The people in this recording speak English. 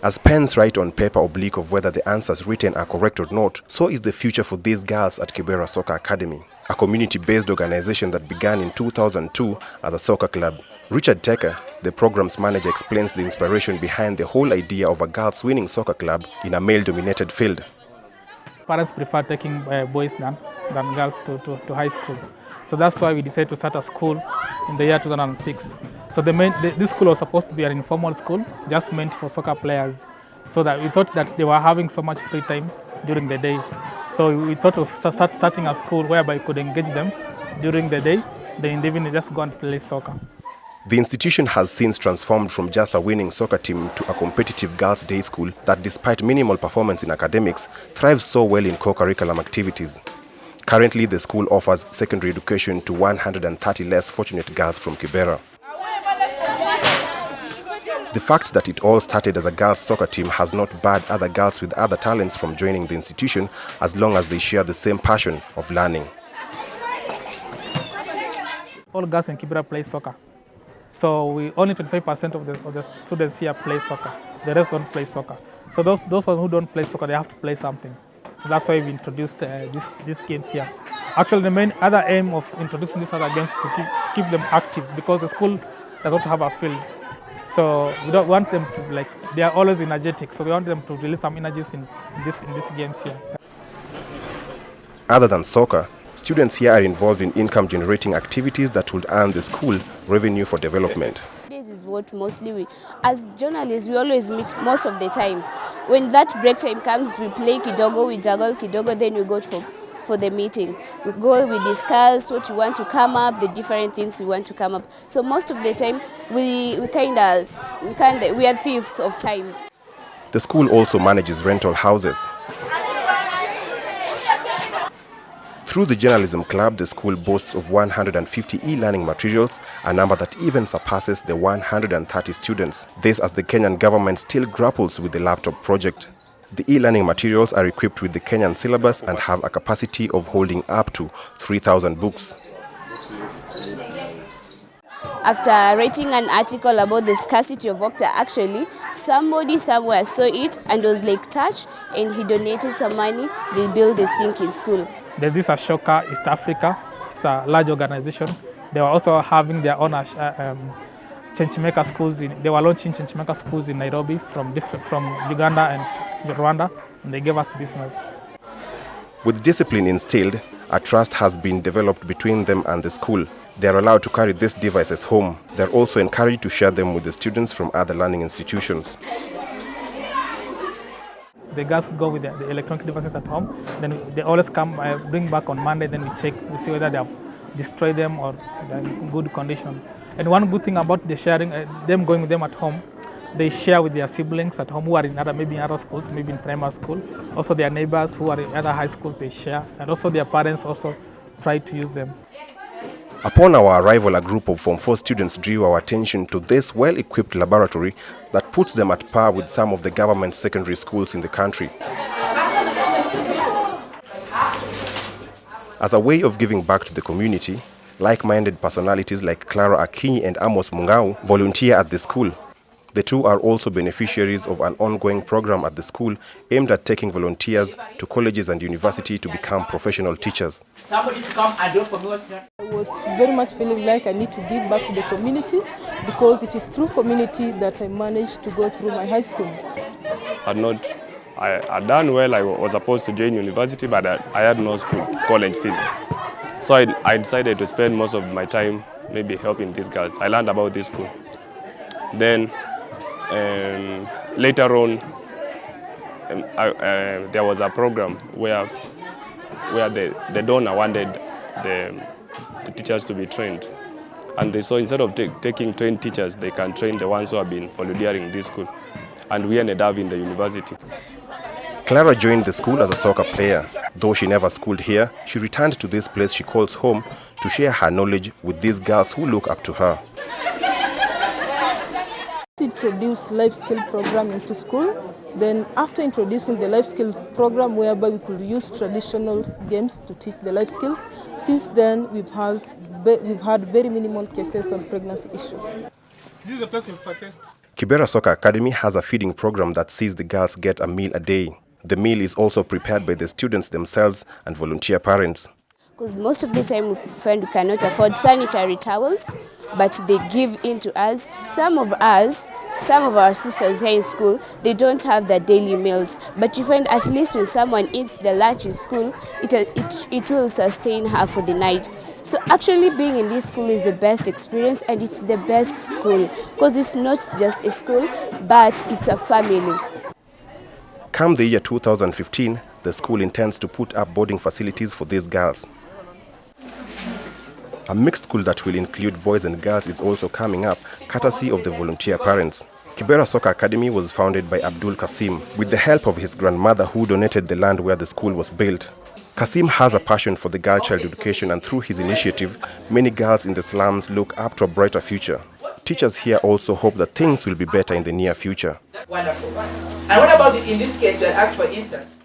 As pens write on paper oblique of whether the answers written are correct or not, so is the future for these girls at Kibera Soccer Academy, a community-based organization that began in 2002 as a soccer club. Richard Tecker, the program's manager, explains the inspiration behind the whole idea of a girls' winning soccer club in a male-dominated field. Parents prefer taking boys than girls to high school. So that's why we decided to start a school in the year 2006. So this school was supposed to be an informal school, just meant for soccer players. So that we thought that they were having so much free time during the day. So we thought of starting a school whereby we could engage them during the day, then even just go and play soccer. The institution has since transformed from just a winning soccer team to a competitive girls' day school that, despite minimal performance in academics, thrives so well in co-curriculum activities. Currently, the school offers secondary education to 130 less fortunate girls from Kibera. The fact that it all started as a girls' soccer team has not barred other girls with other talents from joining the institution, as long as they share the same passion of learning. All girls in Kibera play soccer. So only 25% of the students here play soccer. The rest don't play soccer. So those who don't play soccer, they have to play something. So that's why we introduced these games here. Actually, the main other aim of introducing these other games is to keep them active, because the school does not have a field. So we don't want them to, they are always energetic. So we want them to release some energies in these games here. Other than soccer, students here are involved in income-generating activities that would earn the school revenue for development. This is what mostly as journalists, we always meet most of the time. When that break time comes, we play kidogo, we juggle kidogo, then we go for the meeting. We go, we discuss what we want to come up, the different things we want to come up. So most of the time, we are thieves of time. The school also manages rental houses. Through the Journalism Club, the school boasts of 150 e-learning materials, a number that even surpasses the 130 students. This as the Kenyan government still grapples with the laptop project. The e-learning materials are equipped with the Kenyan syllabus and have a capacity of holding up to 3,000 books. After writing an article about the scarcity of water, actually, somebody somewhere saw it and was touched, and he donated some money. They built a sink in school. This is Ashoka East Africa. It's a large organization. They were also having their own changemaker schools. They were launching changemaker schools in Nairobi from Uganda and Rwanda, and they gave us business. With discipline instilled, a trust has been developed between them and the school. They are allowed to carry these devices home. They are also encouraged to share them with the students from other learning institutions. The girls go with the electronic devices at home. Then they always come, bring back on Monday. Then we check, we see whether they have destroyed them or they're in good condition. And one good thing about the sharing, them going with them at home, they share with their siblings at home who are maybe in other schools, maybe in primary school. Also their neighbors who are in other high schools, they share. And also their parents also try to use them. Upon our arrival, a group of Form 4 students drew our attention to this well-equipped laboratory that puts them at par with some of the government secondary schools in the country. As a way of giving back to the community, like-minded personalities like Clara Akinyi and Amos Mungau volunteer at the school. The two are also beneficiaries of an ongoing program at the school aimed at taking volunteers to colleges and universities to become professional teachers. I was very much feeling like I need to give back to the community, because it is through community that I managed to go through my high school. I had done well. I was supposed to join university, but I had no college fees. So I decided to spend most of my time maybe helping these girls. I learned about this school. Then later on, there was a program where the donor wanted the teachers to be trained. And they saw instead of taking trained teachers, they can train the ones who have been volunteering in this school. And we ended up in the university. Clara joined the school as a soccer player. Though she never schooled here, she returned to this place she calls home to share her knowledge with these girls who look up to her. Introduced life skill program into school. Then after introducing the life skills program, whereby we could use traditional games to teach the life skills, since then we've had very minimal cases on pregnancy issues. This is the place we purchased. Kibera Soccer Academy has a feeding program that sees the girls get a meal a day. The meal is also prepared by the students themselves and volunteer parents. Because most of the time we find we cannot afford sanitary towels, but they give in to us. Some of our sisters here in school, they don't have their daily meals, but you find at least when someone eats the lunch in school, it will sustain her for the night. So actually being in this school is the best experience, and it's the best school because it's not just a school, but it's a family. Come the year 2015, the school intends to put up boarding facilities for these girls. A mixed school that will include boys and girls is also coming up, courtesy of the volunteer parents. Kibera Soccer Academy was founded by Abdul Kasim with the help of his grandmother, who donated the land where the school was built. Kasim has a passion for the girl child education, and through his initiative, many girls in the slums look up to a brighter future. Teachers here also hope that things will be better in the near future. Wonderful. And what about in this case, we are asked for instance?